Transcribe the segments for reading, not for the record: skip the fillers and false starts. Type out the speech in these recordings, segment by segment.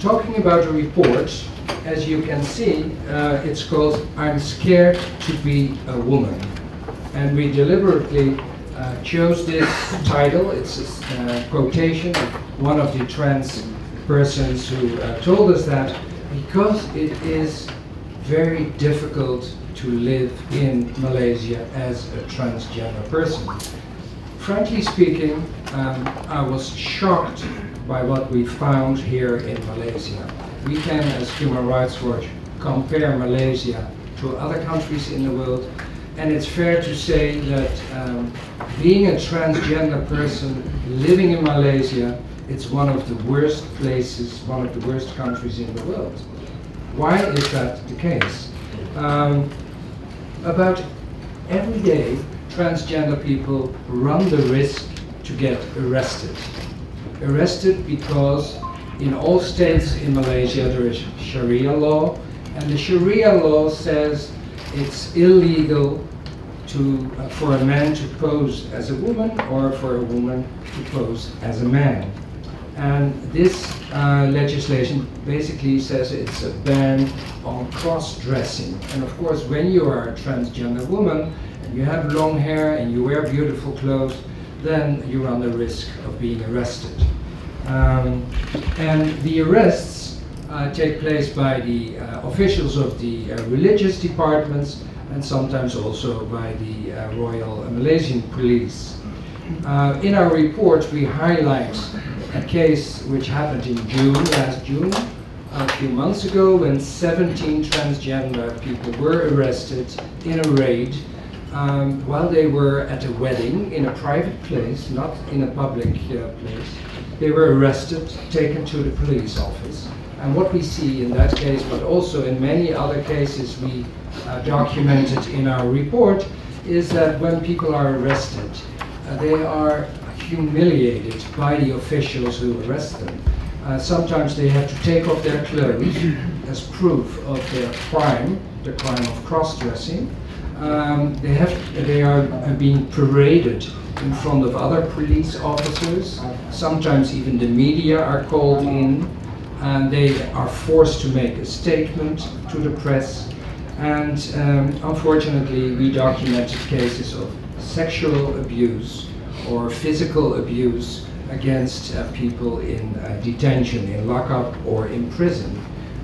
talking about a report. As you can see, it's called "I'm Scared to Be a Woman." And we deliberately chose this title. It's a quotation of one of the trans persons who told us that because it is very difficult to live in Malaysia as a transgender person. Frankly speaking, I was shocked by what we found here in Malaysia. We can, as Human Rights Watch, compare Malaysia to other countries in the world, and it's fair to say that being a transgender person living in Malaysia, it's one of the worst places, one of the worst countries in the world. Why is that the case? About every day, transgender people run the risk to get arrested. Arrested because in all states in Malaysia there is Sharia law, and the Sharia law says it's illegal for a man to pose as a woman or for a woman to pose as a man. And this legislation basically says it's a ban on cross-dressing. And of course, when you are a transgender woman and you have long hair and you wear beautiful clothes, then you run the risk of being arrested. And the arrests take place by the officials of the religious departments and sometimes also by the Royal Malaysian Police. In our report, we highlight a case which happened in June, last June, a few months ago, when 17 transgender people were arrested in a raid while they were at a wedding in a private place, not in a public place. They were arrested, taken to the police office. And what we see in that case, but also in many other cases we documented in our report, is that when people are arrested, they are humiliated by the officials who arrest them. Sometimes they have to take off their clothes as proof of their crime, the crime of cross-dressing. They are being paraded in front of other police officers. Sometimes even the media are called in, and they are forced to make a statement to the press. And unfortunately, we documented cases of sexual abuse or physical abuse against people in detention, in lockup or in prison.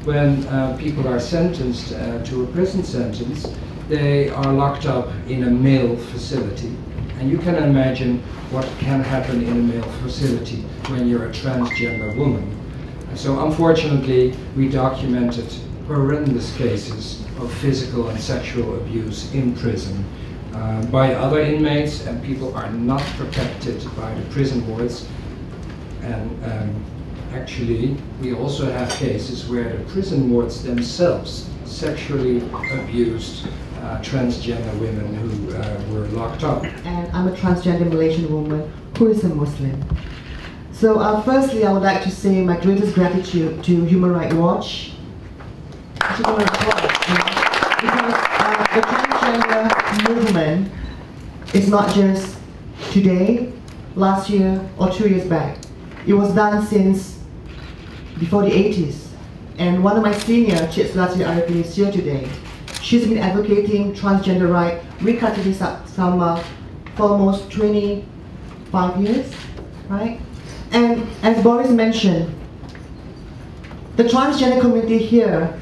When people are sentenced to a prison sentence, they are locked up in a male facility. And you can imagine what can happen in a male facility when you're a transgender woman. So unfortunately, we documented horrendous cases of physical and sexual abuse in prison by other inmates, and people are not protected by the prison wards. And actually, we also have cases where the prison wards themselves sexually abused transgender women who were locked up. And I'm a transgender Malaysian woman who is a Muslim. So firstly, I would like to say my greatest gratitude to Human Rights Watch. Because the transgender movement is not just today, last year, or 2 years back. It was done since before the 80s. And one of my senior, Cik Selati Arifin, is here today. She's been advocating transgender rights, recutting Sama for almost 25 years, right? And as Boris mentioned, the transgender community here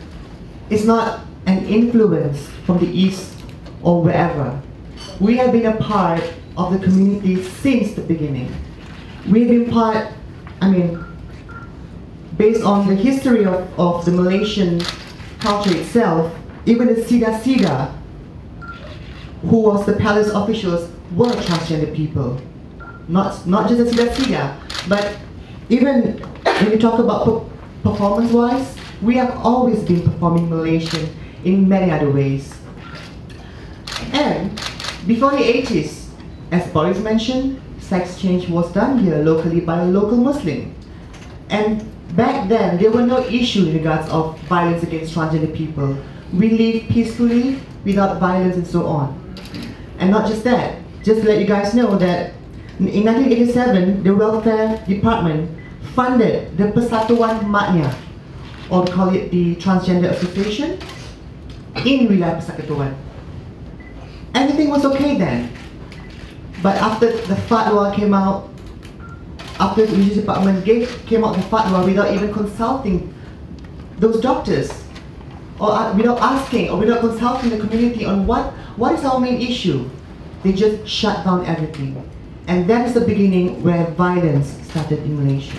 is not an influence from the East or wherever. We have been a part of the community since the beginning. We've been part, based on the history of the Malaysian culture itself, even the Sida, who was the palace officials, were transgender people. Not just the Sida, but even when you talk about performance-wise, we have always been performing Malaysian in many other ways. And before the 80s, as Boris mentioned, sex change was done here locally by a local Muslim. And back then, there were no issue in regards of violence against transgender people. We lived peacefully, without violence and so on. And not just that, just to let you guys know that in 1987, the Welfare Department funded the Persatuan Maknya, or call it the Transgender Association, in Wilayah Persekutuan. Everything was okay then. But after the fatwa came out, after the religious department came out the fatwa without even consulting those doctors, or without asking or without consulting the community on what is our main issue, they just shut down everything. And that is the beginning where violence started in Malaysia.